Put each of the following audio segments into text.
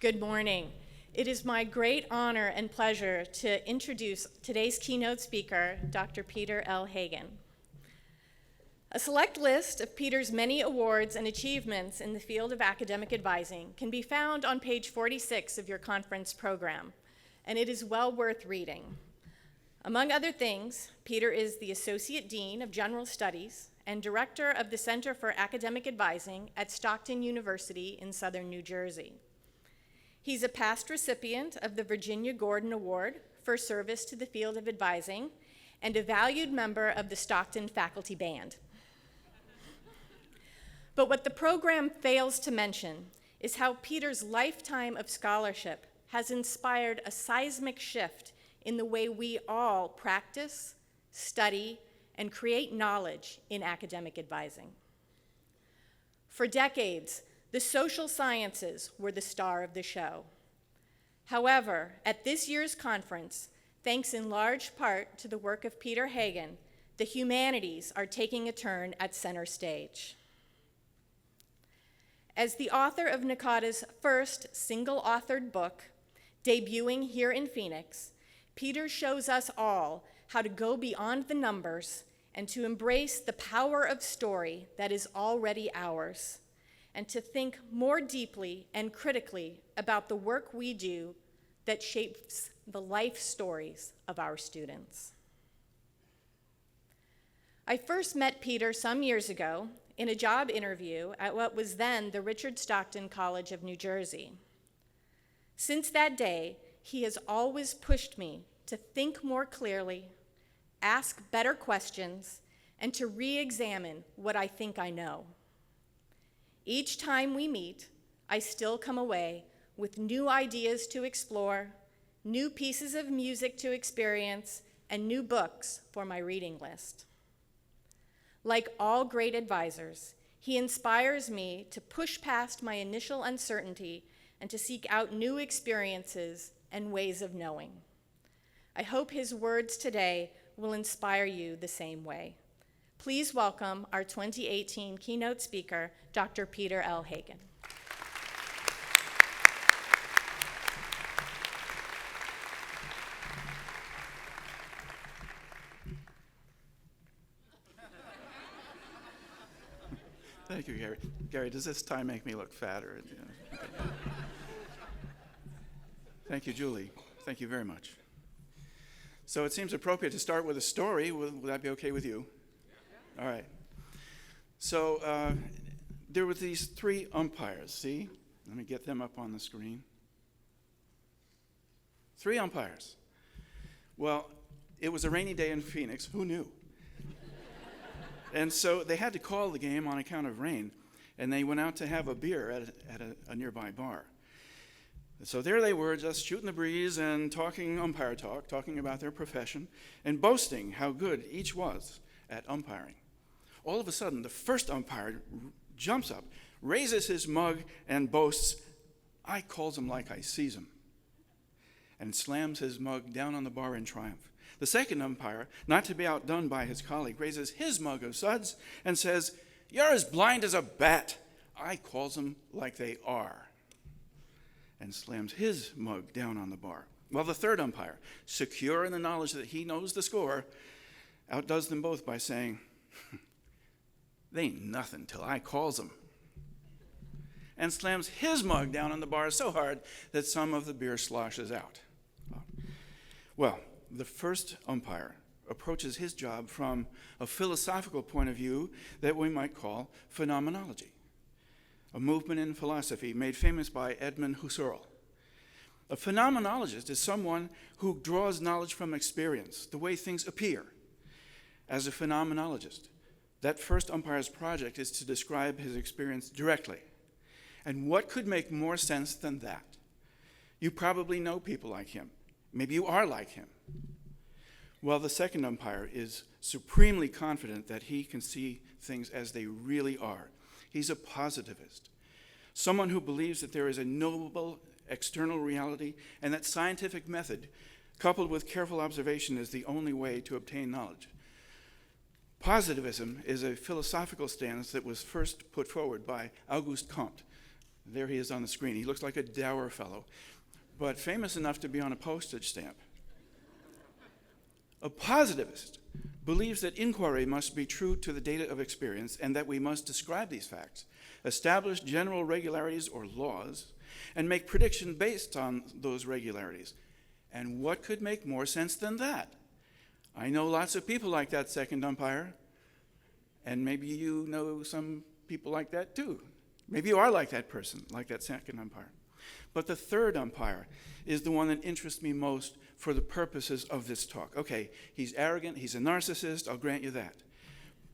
Good morning. It is my great honor and pleasure to introduce today's keynote speaker, Dr. Peter L. Hagen. A select list of Peter's many awards and achievements in the field of academic advising can be found on page 46 of your conference program, and it is well worth reading. Among other things, Peter is the Associate Dean of General Studies and Director of the Center for Academic Advising at Stockton University in Southern New Jersey. He's a past recipient of the Virginia Gordon Award for service to the field of advising and a valued member of the Stockton Faculty Band. But what the program fails to mention is how Peter's lifetime of scholarship has inspired a seismic shift in the way we all practice, study, and create knowledge in academic advising. For decades, the social sciences were the star of the show. However, at this year's conference, thanks in large part to the work of Peter Hagen, the humanities are taking a turn at center stage. As the author of NACADA's first single-authored book, debuting here in Phoenix, Peter shows us all how to go beyond the numbers and to embrace the power of story that is already ours, and to think more deeply and critically about the work we do that shapes the life stories of our students. I first met Peter some years ago in a job interview at what was then the Richard Stockton College of New Jersey. Since that day, he has always pushed me to think more clearly, ask better questions, and to re-examine what I think I know. Each time we meet, I still come away with new ideas to explore, new pieces of music to experience, and new books for my reading list. Like all great advisors, he inspires me to push past my initial uncertainty and to seek out new experiences and ways of knowing. I hope his words today will inspire you the same way. Please welcome our 2018 keynote speaker, Dr. Peter L. Hagen. Thank you, Gary. Gary, does this tie make me look fatter? Okay. Thank you, Julie. Thank you very much. So it seems appropriate to start with a story. Will that be okay with you? All right. So there were these three umpires. See? Let me get them up on the screen. Three umpires. Well, it was a rainy day in Phoenix. Who knew? And so they had to call the game on account of rain, and they went out to have a beer at a nearby bar. So there they were, just shooting the breeze and talking umpire talk, talking about their profession, and boasting how good each was at umpiring. All of a sudden, the first umpire jumps up, raises his mug, and boasts, "I calls him like I sees him," and slams his mug down on the bar in triumph. The second umpire, not to be outdone by his colleague, raises his mug of suds and says, "You're as blind as a bat. I calls them like they are," and slams his mug down on the bar. Well, the third umpire, secure in the knowledge that he knows the score, outdoes them both by saying, "They ain't nothing till I calls them," and slams his mug down on the bar so hard that some of the beer sloshes out. Well, the first umpire approaches his job from a philosophical point of view that we might call phenomenology, a movement in philosophy made famous by Edmund Husserl. A phenomenologist is someone who draws knowledge from experience, the way things appear. As a phenomenologist, that first umpire's project is to describe his experience directly. And what could make more sense than that? You probably know people like him. Maybe you are like him. Well, the second umpire is supremely confident that he can see things as they really are. He's a positivist, someone who believes that there is a knowable external reality and that scientific method, coupled with careful observation, is the only way to obtain knowledge. Positivism is a philosophical stance that was first put forward by Auguste Comte, There he is on the screen. He looks like a dour fellow, but famous enough to be on a postage stamp. A positivist believes that inquiry must be true to the data of experience and that we must describe these facts, establish general regularities or laws, and make predictions based on those regularities. And what could make more sense than that? I know lots of people like that second umpire, and maybe you know some people like that too. Maybe you are like that person, like that second umpire. But the third umpire is the one that interests me most for the purposes of this talk. Okay, he's arrogant, he's a narcissist, I'll grant you that.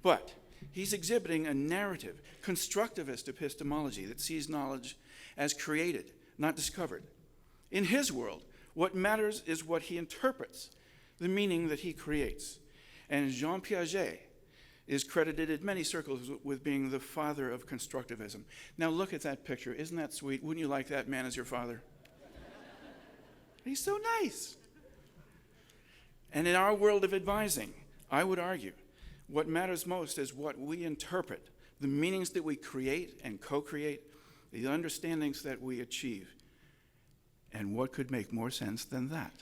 But he's exhibiting a narrative, constructivist epistemology that sees knowledge as created, not discovered. In his world, what matters is what he interprets, the meaning that he creates. And Jean Piaget is credited in many circles with being the father of constructivism. Now look at that picture. Isn't that sweet? Wouldn't you like that man as your father? He's so nice. And in our world of advising, I would argue, what matters most is what we interpret, the meanings that we create and co-create, the understandings that we achieve. And what could make more sense than that?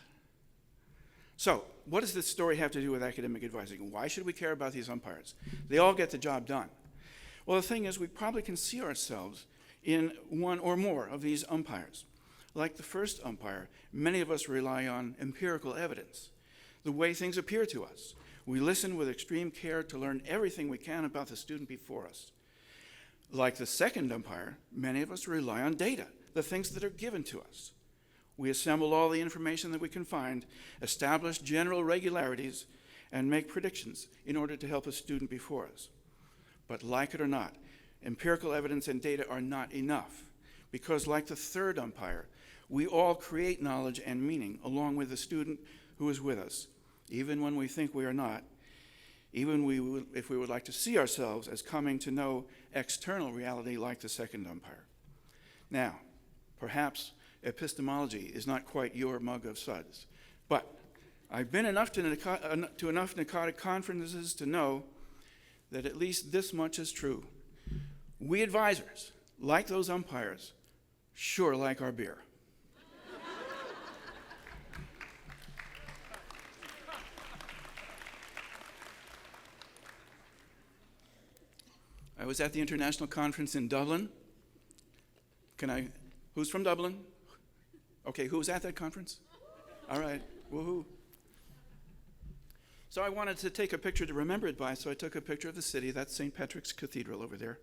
So, what does this story have to do with academic advising? Why should we care about these umpires? They all get the job done. Well, the thing is, we probably can see ourselves in one or more of these umpires. Like the first umpire, many of us rely on empirical evidence, the way things appear to us. We listen with extreme care to learn everything we can about the student before us. Like the second umpire, many of us rely on data, the things that are given to us. We assemble all the information that we can find, establish general regularities, and make predictions in order to help a student before us. But like it or not, empirical evidence and data are not enough, because like the third umpire, we all create knowledge and meaning along with the student who is with us, even when we think we are not, even if we would like to see ourselves as coming to know external reality like the second umpire. Now, perhaps epistemology is not quite your mug of suds, but I've been to enough narcotic conferences to know that at least this much is true. We advisors, like those umpires, sure like our beer. I was at the international conference in Dublin. Who's from Dublin? Okay, who was at that conference? All right, woohoo. So I wanted to take a picture to remember it by, so I took a picture of the city. That's St. Patrick's Cathedral over there.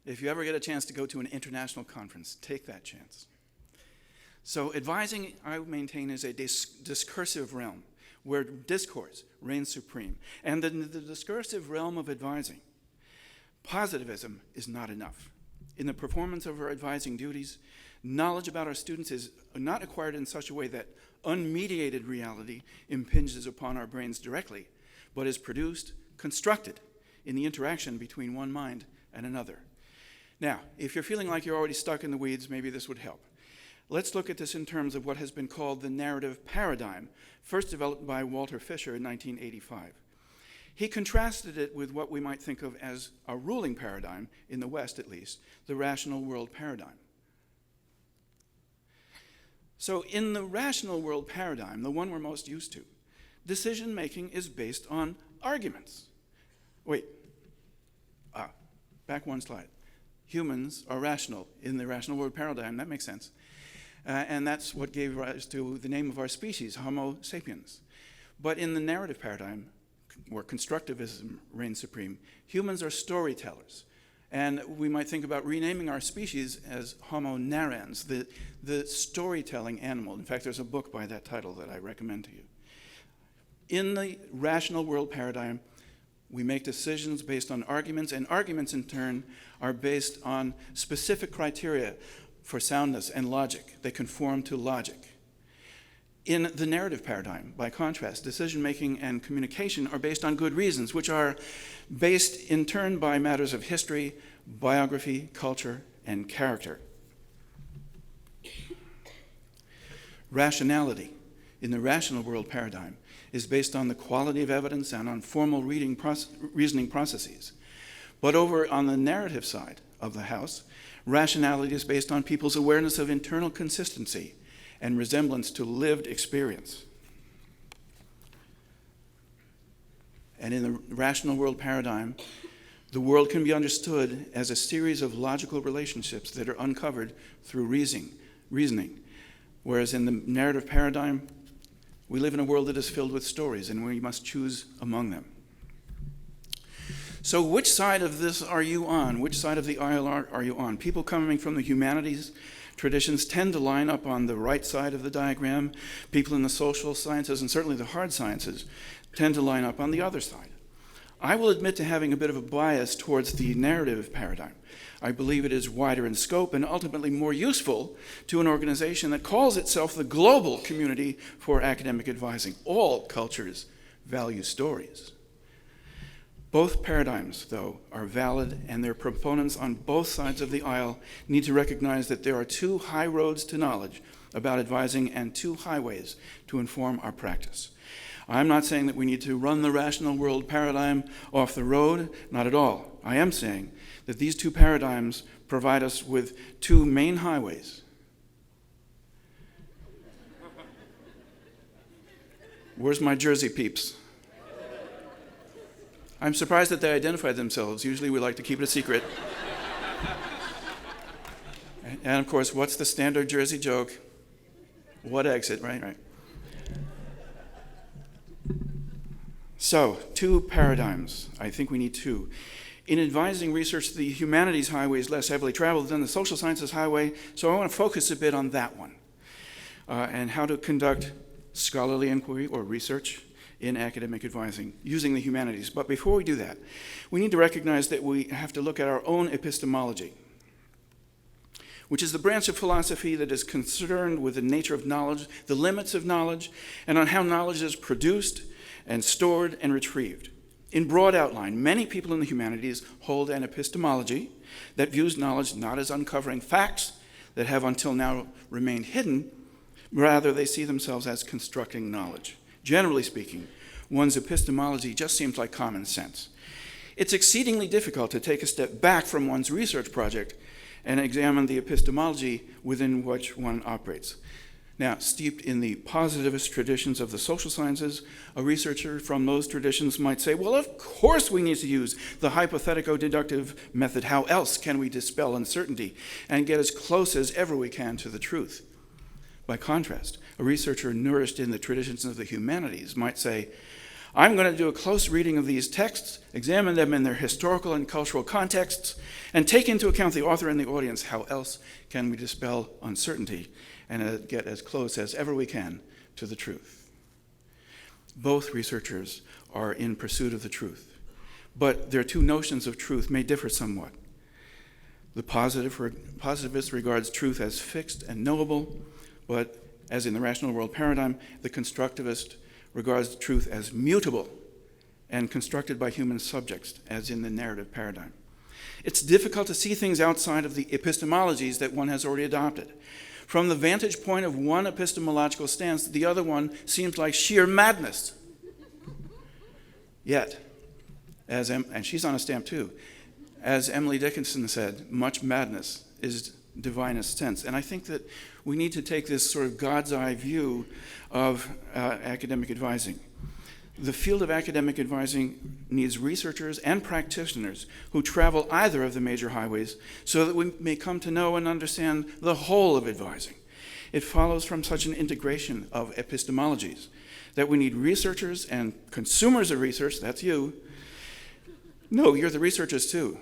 If you ever get a chance to go to an international conference, take that chance. So advising, I maintain, is a discursive realm where discourse reigns supreme. And in the discursive realm of advising, positivism is not enough. In the performance of our advising duties, knowledge about our students is not acquired in such a way that unmediated reality impinges upon our brains directly, but is produced, constructed in the interaction between one mind and another. Now, if you're feeling like you're already stuck in the weeds, maybe this would help. Let's look at this in terms of what has been called the narrative paradigm, first developed by Walter Fisher in 1985. He contrasted it with what we might think of as a ruling paradigm, in the West at least, the rational world paradigm. So in the rational world paradigm, the one we're most used to, decision-making is based on arguments. Back one slide. Humans are rational in the rational world paradigm. That makes sense. And that's what gave rise to the name of our species, Homo sapiens. But in the narrative paradigm, where constructivism reigns supreme, humans are storytellers. And we might think about renaming our species as Homo narrans, the storytelling animal. In fact, there's a book by that title that I recommend to you. In the rational world paradigm, we make decisions based on arguments, and arguments in turn are based on specific criteria for soundness and logic. They conform to logic. In the narrative paradigm, by contrast, decision-making and communication are based on good reasons, which are based in turn by matters of history, biography, culture, and character. Rationality in the rational world paradigm is based on the quality of evidence and on formal reasoning processes. But over on the narrative side of the house, rationality is based on people's awareness of internal consistency and resemblance to lived experience. And in the rational world paradigm, the world can be understood as a series of logical relationships that are uncovered through reasoning. Whereas in the narrative paradigm, we live in a world that is filled with stories, and we must choose among them. So which side of this are you on? Which side of the aisle are you on? People coming from the humanities traditions tend to line up on the right side of the diagram. People in the social sciences, and certainly the hard sciences, tend to line up on the other side. I will admit to having a bit of a bias towards the narrative paradigm. I believe it is wider in scope and ultimately more useful to an organization that calls itself the Global Community for Academic Advising. All cultures value stories. Both paradigms, though, are valid, and their proponents on both sides of the aisle need to recognize that there are two high roads to knowledge about advising and two highways to inform our practice. I'm not saying that we need to run the rational world paradigm off the road, not at all. I am saying that these two paradigms provide us with two main highways. Where's my Jersey peeps? I'm surprised that they identified themselves. Usually we like to keep it a secret. And of course, what's the standard Jersey joke? What exit, right? So, two paradigms. I think we need two. In advising research, the humanities highway is less heavily traveled than the social sciences highway, so I want to focus a bit on that one and how to conduct scholarly inquiry or research in academic advising using the humanities. But before we do that, we need to recognize that we have to look at our own epistemology, which is the branch of philosophy that is concerned with the nature of knowledge, the limits of knowledge, and on how knowledge is produced and stored and retrieved. In broad outline, many people in the humanities hold an epistemology that views knowledge not as uncovering facts that have until now remained hidden, rather they see themselves as constructing knowledge. Generally speaking, one's epistemology just seems like common sense. It's exceedingly difficult to take a step back from one's research project and examine the epistemology within which one operates. Now, steeped in the positivist traditions of the social sciences, a researcher from those traditions might say, well, of course we need to use the hypothetico-deductive method. How else can we dispel uncertainty and get as close as ever we can to the truth? By contrast, a researcher nourished in the traditions of the humanities might say, I'm going to do a close reading of these texts, examine them in their historical and cultural contexts, and take into account the author and the audience. How else can we dispel uncertainty and get as close as ever we can to the truth? Both researchers are in pursuit of the truth, but their two notions of truth may differ somewhat. The positivist regards truth as fixed and knowable, but as in the rational world paradigm, the constructivist regards truth as mutable and constructed by human subjects, as in the narrative paradigm. It's difficult to see things outside of the epistemologies that one has already adopted. From the vantage point of one epistemological stance, the other one seems like sheer madness. Yet, and she's on a stamp too, as Emily Dickinson said, much madness is divinest sense. And I think that we need to take this sort of God's eye view of academic advising. The field of academic advising needs researchers and practitioners who travel either of the major highways so that we may come to know and understand the whole of advising. It follows from such an integration of epistemologies that we need researchers and consumers of research, that's you. No, you're the researchers too.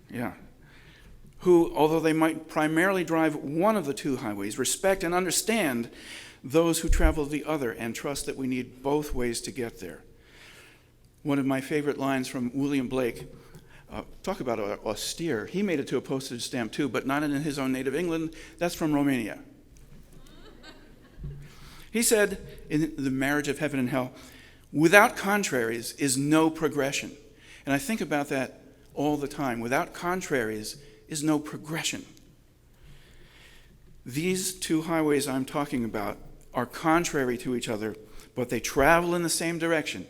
Yeah. Who, although they might primarily drive one of the two highways, respect and understand those who travel the other and trust that we need both ways to get there. One of my favorite lines from William Blake, talk about austere. He made it to a postage stamp too, but not in his own native England. That's from Romania. He said in The Marriage of Heaven and Hell, without contraries is no progression. And I think about that all the time. Without contraries is no progression. These two highways I'm talking about are contrary to each other, but they travel in the same direction.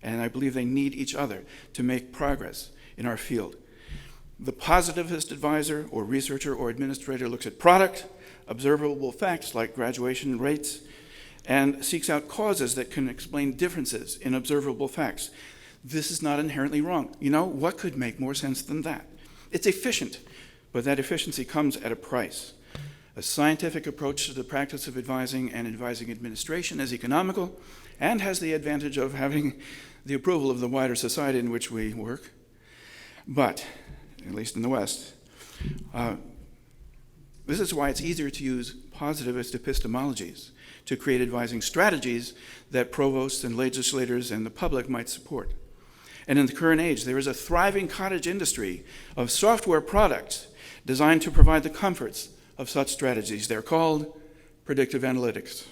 And I believe they need each other to make progress in our field. The positivist advisor or researcher or administrator looks at product, observable facts like graduation rates, and seeks out causes that can explain differences in observable facts. This is not inherently wrong. You know, what could make more sense than that? It's efficient, but that efficiency comes at a price. A scientific approach to the practice of advising and advising administration is economical and has the advantage of having the approval of the wider society in which we work. But, at least in the West, this is why it's easier to use positivist epistemologies to create advising strategies that provosts and legislators and the public might support. And in the current age, there is a thriving cottage industry of software products designed to provide the comforts of such strategies. They're called predictive analytics.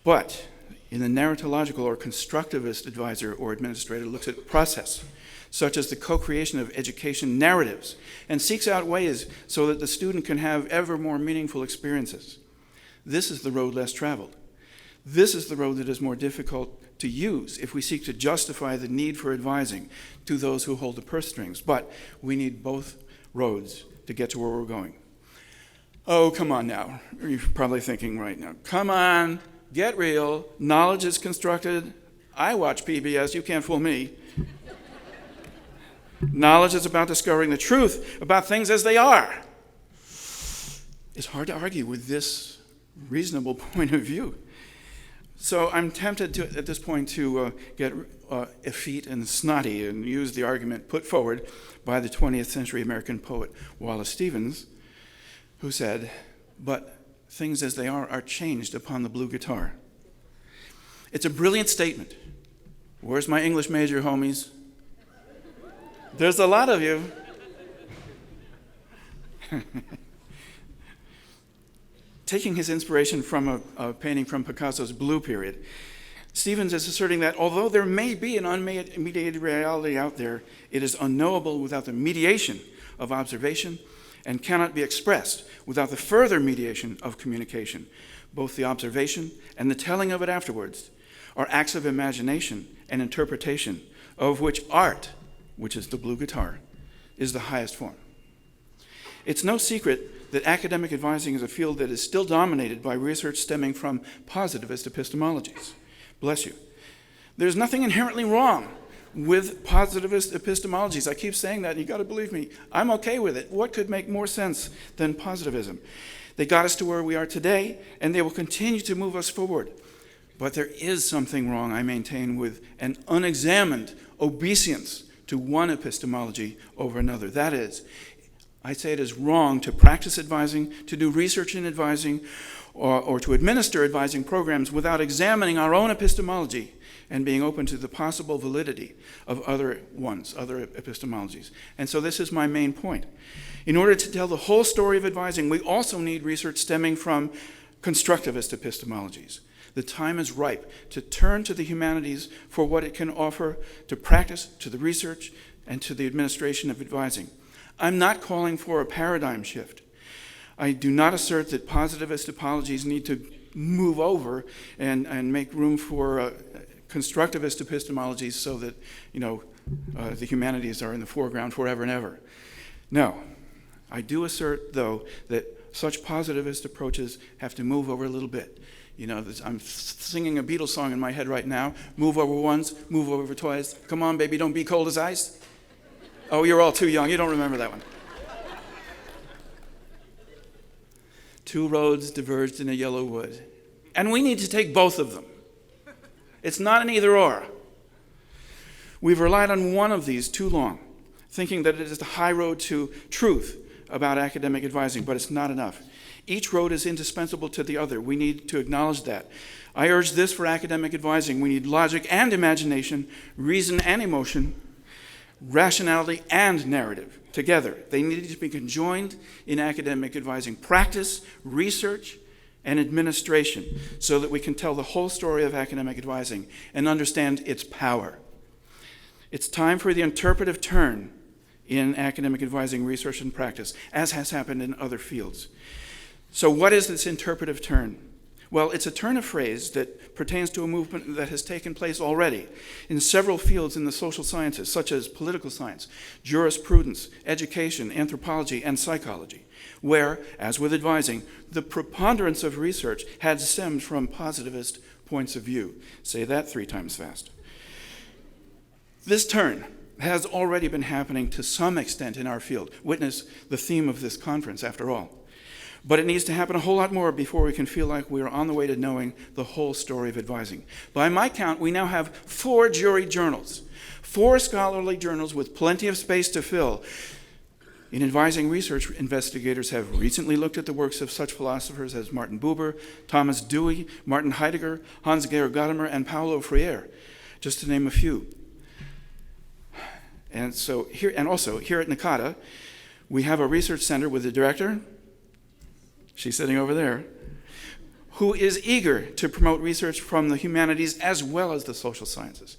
But in the narratological or constructivist advisor or administrator looks at process, such as the co-creation of education narratives, and seeks out ways so that the student can have ever more meaningful experiences. This is the road less traveled. This is the road that is more difficult to use if we seek to justify the need for advising to those who hold the purse strings. But we need both roads to get to where we're going. Oh, come on now. You're probably thinking right now, come on, get real. Knowledge is constructed. I watch PBS. You can't fool me. Knowledge is about discovering the truth about things as they are. It's hard to argue with this reasonable point of view. So I'm tempted to, at this point, to get effete and snotty and use the argument put forward by the 20th century American poet Wallace Stevens, who said, "But things as they are changed upon the blue guitar." It's a brilliant statement. Where's my English major, homies? There's a lot of you. Taking his inspiration from a painting from Picasso's Blue Period, Stevens is asserting that although there may be an unmediated reality out there, it is unknowable without the mediation of observation and cannot be expressed without the further mediation of communication. Both the observation and the telling of it afterwards are acts of imagination and interpretation, of which art, which is the blue guitar, is the highest form. It's no secret that academic advising is a field that is still dominated by research stemming from positivist epistemologies. Bless you. There's nothing inherently wrong with positivist epistemologies. I keep saying that, and you got to believe me. I'm okay with it. What could make more sense than positivism? They got us to where we are today, and they will continue to move us forward. But there is something wrong, I maintain, with an unexamined obeisance to one epistemology over another. That is, I say it is wrong to practice advising, to do research in advising, or to administer advising programs without examining our own epistemology and being open to the possible validity of other ones, other epistemologies. And so this is my main point. In order to tell the whole story of advising, we also need research stemming from constructivist epistemologies. The time is ripe to turn to the humanities for what it can offer to practice, to the research, and to the administration of advising. I'm not calling for a paradigm shift. I do not assert that positivist apologies need to move over and make room for constructivist epistemologies so that, the humanities are in the foreground forever and ever. No. I do assert, though, that such positivist approaches have to move over a little bit. I'm singing a Beatles song in my head right now. Move over once, move over twice. Come on, baby, don't be cold as ice. Oh, you're all too young. You don't remember that one. Two roads diverged in a yellow wood. And we need to take both of them. It's not an either or. We've relied on one of these too long, thinking that it is the high road to truth about academic advising, but it's not enough. Each road is indispensable to the other. We need to acknowledge that. I urge this for academic advising. We need logic and imagination, reason and emotion, rationality and narrative together. They need to be conjoined in academic advising practice, research, and administration so that we can tell the whole story of academic advising and understand its power. It's time for the interpretive turn in academic advising research and practice, as has happened in other fields. So what is this interpretive turn? Well, it's a turn of phrase that pertains to a movement that has taken place already in several fields in the social sciences, such as political science, jurisprudence, education, anthropology, and psychology, where, as with advising, the preponderance of research had stemmed from positivist points of view. Say that 3 times fast. This turn has already been happening to some extent in our field. Witness the theme of this conference, after all. But it needs to happen a whole lot more before we can feel like we are on the way to knowing the whole story of advising. By my count, we now have 4 jury journals, 4 scholarly journals with plenty of space to fill. In advising, research investigators have recently looked at the works of such philosophers as Martin Buber, Thomas Dewey, Martin Heidegger, Hans-Georg Gadamer, and Paulo Freire, just to name a few. And also here at NACADA, we have a research center with a director. She's sitting over there, who is eager to promote research from the humanities as well as the social sciences.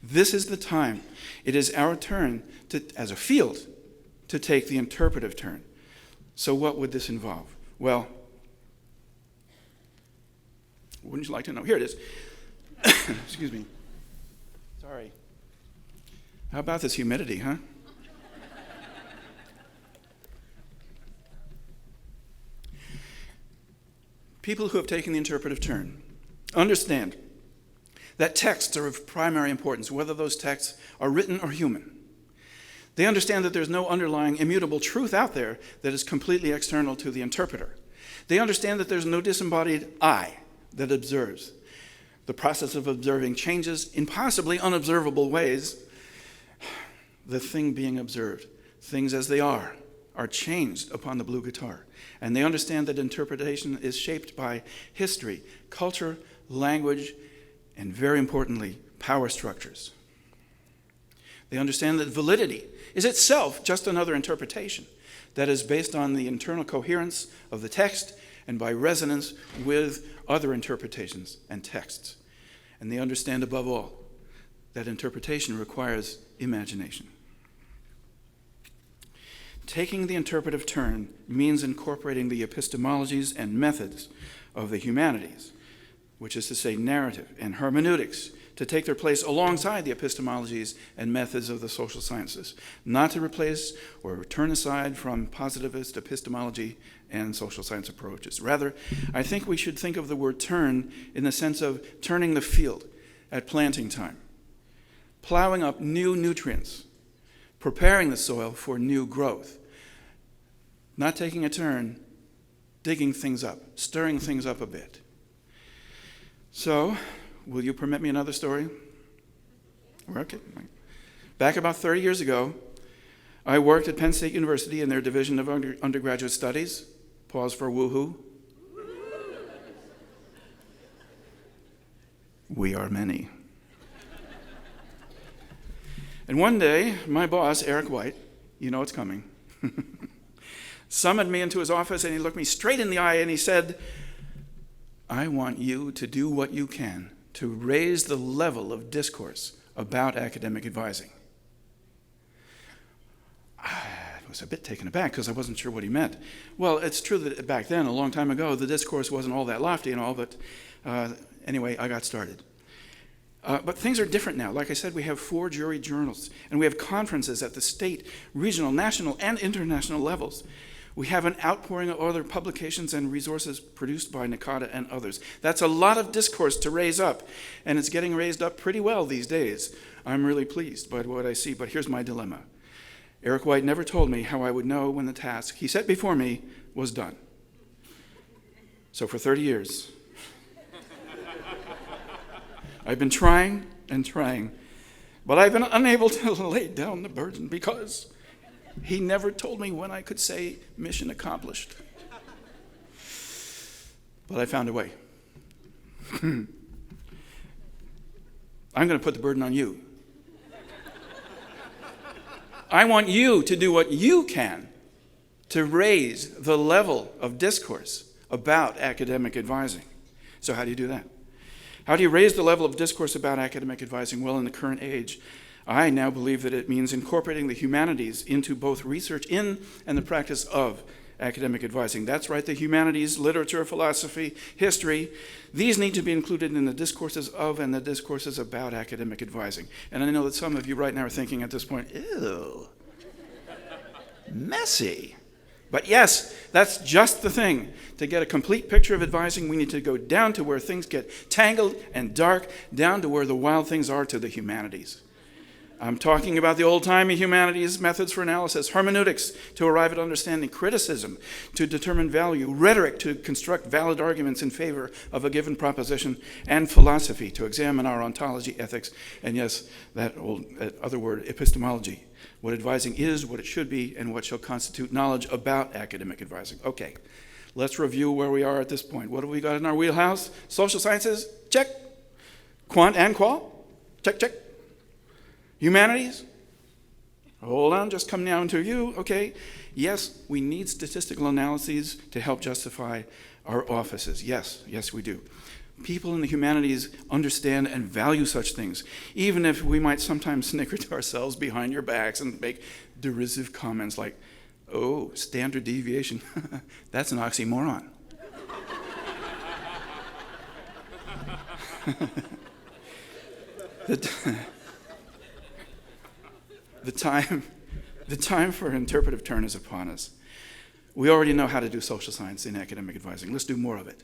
This is the time. It is our turn, as a field, to take the interpretive turn. So what would this involve? Well, wouldn't you like to know? Here it is. Excuse me. Sorry. How about this humidity, huh? People who have taken the interpretive turn understand that texts are of primary importance, whether those texts are written or human. They understand that there's no underlying immutable truth out there that is completely external to the interpreter. They understand that there's no disembodied I that observes. The process of observing changes in possibly unobservable ways. The thing being observed, things as they are changed upon the blue guitar. And they understand that interpretation is shaped by history, culture, language, and very importantly, power structures. They understand that validity is itself just another interpretation that is based on the internal coherence of the text and by resonance with other interpretations and texts. And they understand above all that interpretation requires imagination. Taking the interpretive turn means incorporating the epistemologies and methods of the humanities, which is to say narrative and hermeneutics, to take their place alongside the epistemologies and methods of the social sciences, not to replace or turn aside from positivist epistemology and social science approaches. Rather, I think we should think of the word turn in the sense of turning the field at planting time, plowing up new nutrients, preparing the soil for new growth. Not taking a turn, digging things up, stirring things up a bit. So, will you permit me another story? Okay. Back about 30 years ago, I worked at Penn State University in their division of undergraduate studies. Pause for woohoo. We are many. And one day, my boss, Eric White, you know it's coming, summoned me into his office and he looked me straight in the eye and he said, I want you to do what you can to raise the level of discourse about academic advising. I was a bit taken aback because I wasn't sure what he meant. Well, it's true that back then, a long time ago, the discourse wasn't all that lofty and all, but anyway, I got started. But things are different now. Like I said, we have 4 jury journals, and we have conferences at the state, regional, national, and international levels. We have an outpouring of other publications and resources produced by NACADA and others. That's a lot of discourse to raise up, and it's getting raised up pretty well these days. I'm really pleased by what I see, but here's my dilemma. Eric White never told me how I would know when the task he set before me was done. So for 30 years, I've been trying and trying, but I've been unable to lay down the burden because he never told me when I could say mission accomplished. But I found a way. I'm going to put the burden on you. I want you to do what you can to raise the level of discourse about academic advising. So how do you do that? How do you raise the level of discourse about academic advising? Well, in the current age, I now believe that it means incorporating the humanities into both research in and the practice of academic advising. That's right, the humanities, literature, philosophy, history, these need to be included in the discourses of and the discourses about academic advising. And I know that some of you right now are thinking at this point, ew, messy. But yes, that's just the thing. To get a complete picture of advising, we need to go down to where things get tangled and dark, down to where the wild things are to the humanities. I'm talking about the old-timey humanities methods for analysis, hermeneutics to arrive at understanding, criticism to determine value, rhetoric to construct valid arguments in favor of a given proposition, and philosophy to examine our ontology, ethics, and yes, that other word, epistemology, what advising is, what it should be, and what shall constitute knowledge about academic advising. Okay, let's review where we are at this point. What have we got in our wheelhouse? Social sciences, check. Quant and qual, check, check. Humanities? Hold on, just come down to you, okay. Yes, we need statistical analyses to help justify our offices. Yes, we do. People in the humanities understand and value such things, even if we might sometimes snicker to ourselves behind your backs and make derisive comments like, oh, standard deviation, that's an oxymoron. The time for an interpretive turn is upon us. We already know how to do social science in academic advising. Let's do more of it.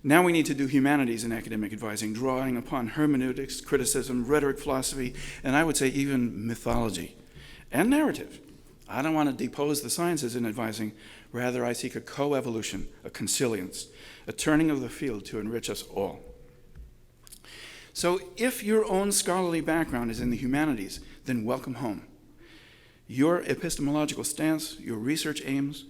Now we need to do humanities in academic advising, drawing upon hermeneutics, criticism, rhetoric, philosophy, and I would say even mythology and narrative. I don't want to depose the sciences in advising. Rather, I seek a coevolution, a consilience, a turning of the field to enrich us all. So if your own scholarly background is in the humanities, then welcome home. Your epistemological stance, your research aims,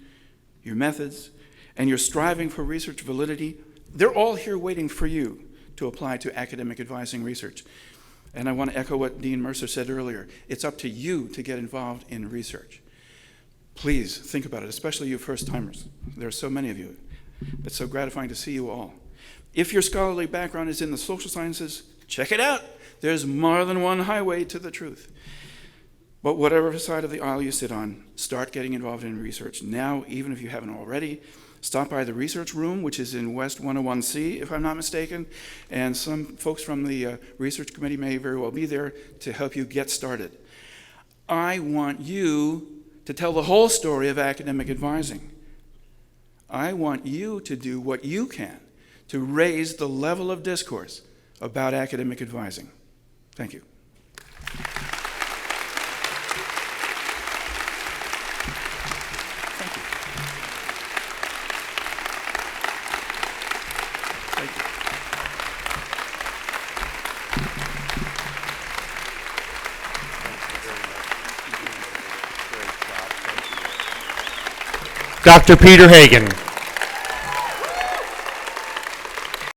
your methods, and your striving for research validity, they're all here waiting for you to apply to academic advising research. And I want to echo what Dean Mercer said earlier. It's up to you to get involved in research. Please think about it, especially you first-timers. There are so many of you. It's so gratifying to see you all. If your scholarly background is in the social sciences, check it out. There's more than one highway to the truth. But whatever side of the aisle you sit on, start getting involved in research now, even if you haven't already. Stop by the research room, which is in West 101C, if I'm not mistaken, and some folks from the research committee may very well be there to help you get started. I want you to tell the whole story of academic advising. I want you to do what you can to raise the level of discourse about academic advising. Thank you. Dr. Peter Hagen.